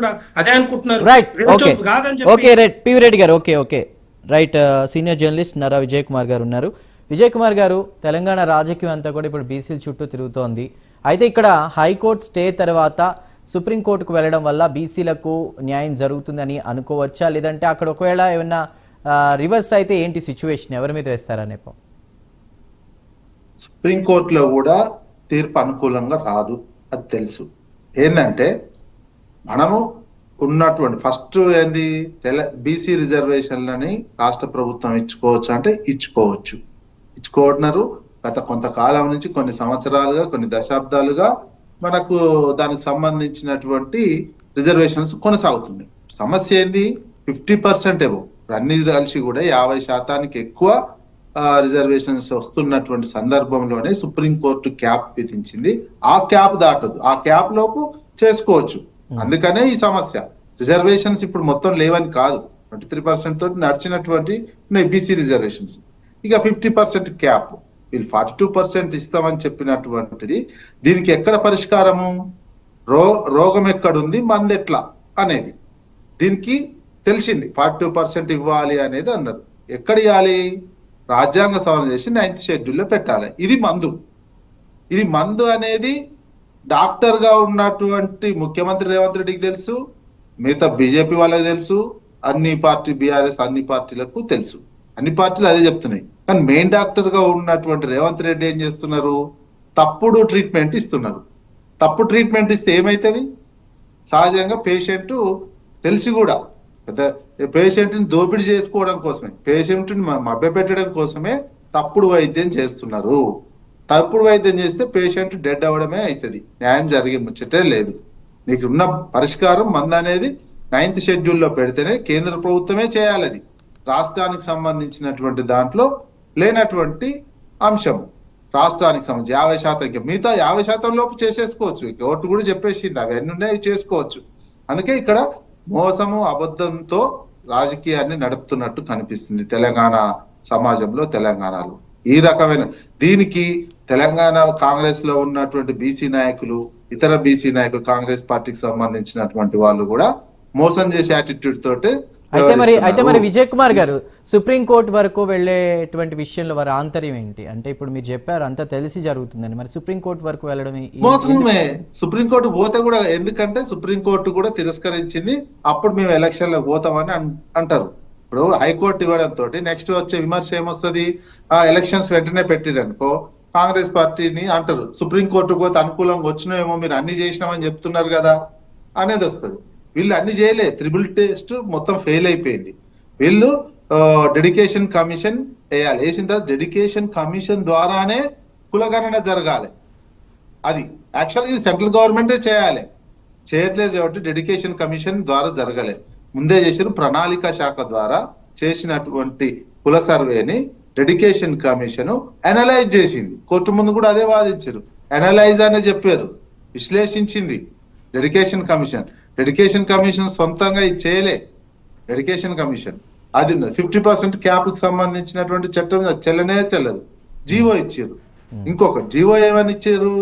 కూడా అదే అనుకుంటున్నారు. రైట్, ఓకే కాదని ఓకే, రైట్. పివి రెడ్డి గారు, okay okay, right. Senior journalist Nara Vijay Kumar గారు ఉన్నారు. విజయ్ కుమార్ గారు, తెలంగాణ రాజకీయం అంతా కూడా ఇప్పుడు బీసీల చుట్టూ తిరుగుతోంది. అయితే ఇక్కడ హైకోర్టు స్టే తర్వాత సుప్రీంకోర్టుకు వెళ్ళడం వల్ల బీసీలకు న్యాయం జరుగుతుందని అనుకోవచ్చా, లేదంటే అక్కడ ఒకవేళ ఏమన్నా రివర్స్ అయితే ఏంటి సిచ్యువేషన్, ఎవరి మీద వేస్తారనే? సుప్రీంకోర్టులో కూడా తీర్పు అనుకూలంగా రాదు, అది తెలుసు. ఏంటంటే మనము ఉన్నటువంటి ఫస్ట్ ఏంది, బీసీ రిజర్వేషన్లని రాష్ట్ర ప్రభుత్వం ఇచ్చుకోవచ్చు అంటే ఇచ్చుకోవట్న్నారు. గత కొంతకాలం నుంచి, కొన్ని సంవత్సరాలుగా, కొన్ని దశాబ్దాలుగా మనకు దానికి సంబంధించినటువంటి రిజర్వేషన్స్ కొనసాగుతుంది. సమస్య ఏంది, 50% ఏవో అన్ని కలిసి కూడా 50% ఎక్కువ రిజర్వేషన్స్ వస్తున్నటువంటి సందర్భంలోనే సుప్రీంకోర్టు క్యాప్ విధించింది. ఆ క్యాప్ దాటదు, ఆ క్యాప్ లోపు చేసుకోవచ్చు. అందుకనే ఈ సమస్య. రిజర్వేషన్స్ ఇప్పుడు మొత్తం లేవని కాదు, 23% తోటి నడిచినటువంటి బీసీ రిజర్వేషన్స్. ఇక 50% క్యాప్, వీళ్ళు 42% ఇస్తామని చెప్పినటువంటిది. దీనికి ఎక్కడ పరిష్కారము, రోగం ఎక్కడుంది, మంది ఎట్లా అనేది దీనికి తెలిసింది. 42% ఇవ్వాలి అనేది అన్నారు. ఎక్కడ ఇవ్వాలి, రాజ్యాంగ సవరణ చేసి 9th షెడ్యూల్లో పెట్టాలి. ఇది మందు అనేది డాక్టర్ గా ఉన్నటువంటి ముఖ్యమంత్రి రేవంత్ రెడ్డికి తెలుసు, మిగతా బీజేపీ వాళ్ళకి తెలుసు, అన్ని పార్టీ బీఆర్ఎస్ అన్ని పార్టీలకు తెలుసు, అన్ని పార్టీలు అదే చెప్తున్నాయి. కానీ మెయిన్ డాక్టర్ గా ఉన్నటువంటి రేవంత్ రెడ్డి ఏం చేస్తున్నారు, తప్పుడు ట్రీట్మెంట్ ఇస్తున్నారు. తప్పుడు ట్రీట్మెంట్ ఇస్తే ఏమైతుంది, సహజంగా పేషెంట్ తెలిసి కూడా పేషెంట్ని దోపిడీ చేసుకోవడం కోసమే, పేషెంట్ని మభ్యపెట్టడం కోసమే తప్పుడు వైద్యం చేస్తున్నారు. తప్పుడు వైద్యం చేస్తే పేషెంట్ డెడ్ అవ్వడమే అవుతుంది, న్యాయం జరిగే ముచ్చటే లేదు. నీకు ఉన్న పరిష్కారం మందు అనేది 9th షెడ్యూల్లో పెడితేనే కేంద్ర ప్రభుత్వమే చేయాలి. అది రాష్ట్రానికి సంబంధించినటువంటి దాంట్లో లేనటువంటి అంశం. రాష్ట్రానికి సంబంధించి 50%, మిగతా 50% లోపు చేసేసుకోవచ్చు. కోర్టు కూడా చెప్పేసింది అవన్నీ ఉన్నాయి, చేసుకోవచ్చు. అందుకే ఇక్కడ మోసము అబద్ధంతో రాజకీయాన్ని నడుపుతున్నట్టు కనిపిస్తుంది తెలంగాణ సమాజంలో, తెలంగాణలో. ఈ రకమైన దీనికి తెలంగాణ కాంగ్రెస్ లో ఉన్నటువంటి బీసీ నాయకులు, ఇతర బీసీ నాయకులు, కాంగ్రెస్ పార్టీకి సంబంధించినటువంటి వాళ్ళు కూడా మోసం చేసే యాటిట్యూడ్ తోటి. అయితే మరి విజయ్ కుమార్ గారు, సుప్రీంకోర్టు వరకు వెళ్లేటువంటి విషయంలో వారి ఆంతర్యం ఏంటి? అంటే ఇప్పుడు మీరు చెప్పారు అంతా తెలిసి జరుగుతుందని, మరి సుప్రీంకోర్టు వరకు వెళ్ళడం మోసమే. సుప్రీంకోర్టు పోతే కూడా, ఎందుకంటే సుప్రీంకోర్టు కూడా తిరస్కరించింది. అప్పుడు మేము ఎలక్షన్ లో పోతామని అంటారు. ఇప్పుడు హైకోర్టు ఇవ్వడంతో నెక్స్ట్ వచ్చే విమర్శ ఏమొస్తుంది, ఎలక్షన్స్ వెంటనే పెట్టిరనుకో కాంగ్రెస్ పార్టీని అంటారు, సుప్రీంకోర్టు పోతే అనుకూలంగా వచ్చినాయేమో, మీరు అన్ని చేసినామని చెప్తున్నారు కదా అనేది వస్తుంది. వీళ్ళు అన్ని చేయలే, త్రిబుల్ టెస్ట్ మొత్తం ఫెయిల్ అయిపోయింది. వీళ్ళు డెడికేషన్ కమిషన్ వేయాలి, వేసిన తర్వాత డెడికేషన్ కమిషన్ ద్వారానే కులగణన జరగాలి. అది యాక్చువల్గా ఇది సెంట్రల్ గవర్నమెంటే చేయాలి, చేయట్లేదు కాబట్టి డెడికేషన్ కమిషన్ ద్వారా జరగలే. ముందే చేసిన ప్రణాళిక శాఖ ద్వారా చేసినటువంటి కుల సర్వేని డెడికేషన్ కమిషన్ అనలైజ్ చేసింది. కోర్టు ముందు కూడా అదే వాదించారు, అనలైజ్ అనే చెప్పారు, విశ్లేషించింది డెడికేషన్ కమిషన్. డెడికేషన్ కమిషన్ సొంతంగా ఇది చేయలే. డెడికేషన్ కమిషన్ అది 50% క్యాప్కి సంబంధించినటువంటి చట్టం చెల్లదు, జీవో ఇచ్చారు. ఇంకొకటి జీవో ఏమని ఇచ్చారు,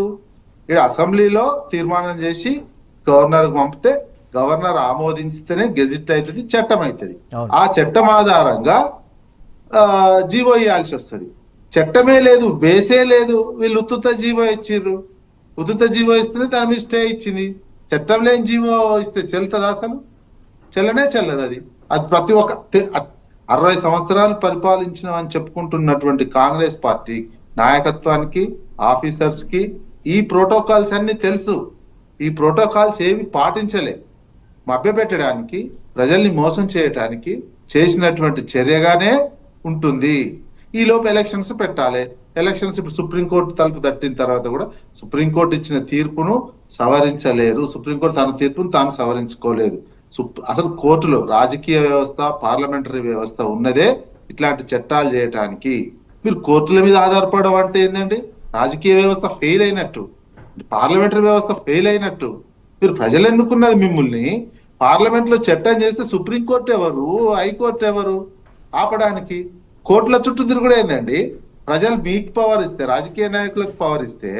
ఇక్కడ అసెంబ్లీలో తీర్మానం చేసి గవర్నర్కి పంపితే గవర్నర్ ఆమోదించితేనే గెజిట్ అవుతుంది, చట్టం అవుతుంది. ఆ చట్టం ఆధారంగా జీవో ఇవ్వాల్సి వస్తుంది. చట్టమే లేదు, బేసే లేదు, వీళ్ళు ఉత్తుత జీవో ఇచ్చిర్రు. ఉత్తుత జీవో ఇస్తేనే దాని మీద స్టే ఇచ్చింది. చట్టం లేని జీవో ఇస్తే చెల్లుతుంది, అసలు చెల్లదు. అది ప్రతి ఒక్క 60 సంవత్సరాలు పరిపాలించిన అని చెప్పుకుంటున్నటువంటి కాంగ్రెస్ పార్టీ నాయకత్వానికి, ఆఫీసర్స్ కి ఈ ప్రోటోకాల్స్ అన్ని తెలుసు. ఈ ప్రోటోకాల్స్ ఏవి పాటించలే, మభ్యపెట్టడానికి, ప్రజల్ని మోసం చేయడానికి చేసినటువంటి చర్యగానే ఉంటుంది. ఈ లోపు ఎలక్షన్స్ పెట్టాలి. ఎలక్షన్స్ ఇప్పుడు సుప్రీంకోర్టు తలుపు తట్టిన తర్వాత కూడా సుప్రీంకోర్టు ఇచ్చిన తీర్పును సవరించలేరు. సుప్రీంకోర్టు తన తీర్పును తాను సవరించుకోలేదు. అసలు కోర్టులో రాజకీయ వ్యవస్థ, పార్లమెంటరీ వ్యవస్థ ఉన్నదే ఇట్లాంటి చట్టాలు చేయటానికి. మీరు కోర్టుల మీద ఆధారపడడం అంటే ఏంటండి, రాజకీయ వ్యవస్థ ఫెయిల్ అయినట్టు, పార్లమెంటరీ వ్యవస్థ ఫెయిల్ అయినట్టు. మీరు ప్రజలు ఎన్నుకున్నది మిమ్మల్ని, పార్లమెంట్ లో చట్టం చేస్తే సుప్రీంకోర్టు ఎవరు, హైకోర్టు ఎవరు ఆపడానికి? కోర్టుల చుట్టూ తిరుగుడు ఏందండి? ప్రజలు మీకు పవర్ ఇస్తే, రాజకీయ నాయకులకు పవర్ ఇస్తే,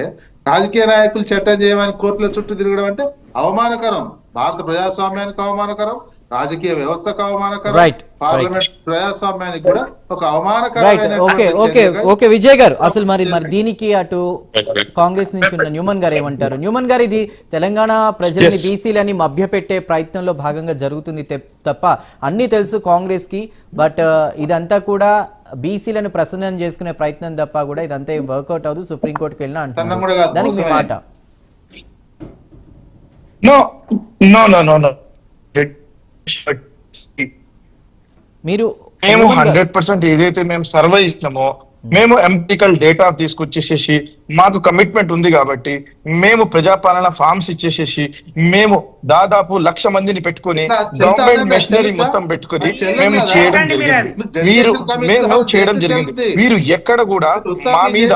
రాజకీయ నాయకులు చట్టం చేయమని కోర్టుల చుట్టూ తిరగడం అంటే అవమానకరం. భారత ప్రజాస్వామ్యానికి అవమానకరం, రాజకీయ వ్యవస్థకు అవమానకరం, Right, పార్లమెంట్ ప్రజాస్వామ్యానికి కూడా ఒక రైట్ అవమానకరమైన ఓకే ఓకే ఓకే విజయ్ గారు అసలు మరి దీనికి అటు కాంగ్రెస్ నుంచి ఉన్న న్యూమన్ గారు ఏమంటారు? న్యూమన్ గారు ఇది తెలంగాణ ప్రజల్ని బీసీలని మభ్యపెట్టే ప్రయత్నంలో భాగంగా జరుగుతుంది తప్ప అన్నీ తెలుసు కాంగ్రెస్ కి, బట్ ఇదంతా కూడా బీసీలను ప్రసన్నం చేసుకునే ప్రయత్నం తప్ప కూడా ఇదంతా వర్కౌట్ అవుతుంది, సుప్రీంకోర్టుకి వెళ్ళినా సన్నం కూడా అంటున్నారు. కాదు, దానికి మీ మోసమే. మాట? No. మీరు మేము 100% ఏదైతే మేము సర్వే ఇచ్చినామో మేము ఎంపికల్ డేటా తీసుకొచ్చేసేసి మాకు కమిట్మెంట్ ఉంది కాబట్టి మేము ప్రజాపాలన ఫార్మ్స్ ఇచ్చేసేసి మేము దాదాపు 1,00,000 మందిని పెట్టుకొని గవర్నమెంట్ మెషినరీ మొత్తం పెట్టుకొని మేము చేయడం జరిగింది. మేము చేయడం జరిగింది. మీరు ఎక్కడ కూడా మా మీద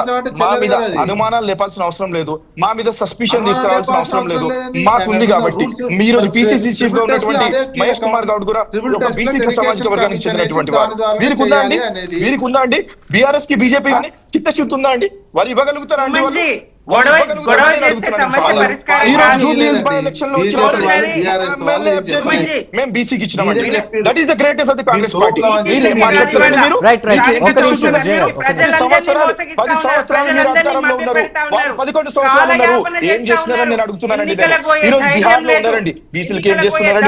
అనుమానాలు లేపాల్సిన అవసరం లేదు, మా మీద సస్పిషన్ తీసుకురావాల్సిన అవసరం లేదు, మాకుంది కాబట్టి. మీరు పిసిసి చీఫ్ గా ఉన్నటువంటి మహేష్ కుమార్ గౌడ్ కూడా ఒక బీసీ సామాజిక వర్గానికి చెందినటువంటి వారు. వీరికి ఉందా అండి బీఆర్ఎస్ కి బీజేపీ కానీ చిత్తశుద్ధి ఉందా అండి? వారు ఇవ్వగలుగుతారా అండి? మేము బీసీకి ఇచ్చినామండి. That is the greatest of the Congress party. Right ఒక నిమిషం జయ, ఒక నిమిషం. 10 సంవత్సరాలు మీరు అధికారంలో ఉన్నారు, 11 సంవత్సరాలు ఉన్నారు, ఏం చేస్తున్నారని నేను అడుగుతున్నానండి. ఈ రోజు బిహార్ లో ఉన్నారండి, బీసీలకి ఏం చేస్తున్నారండి?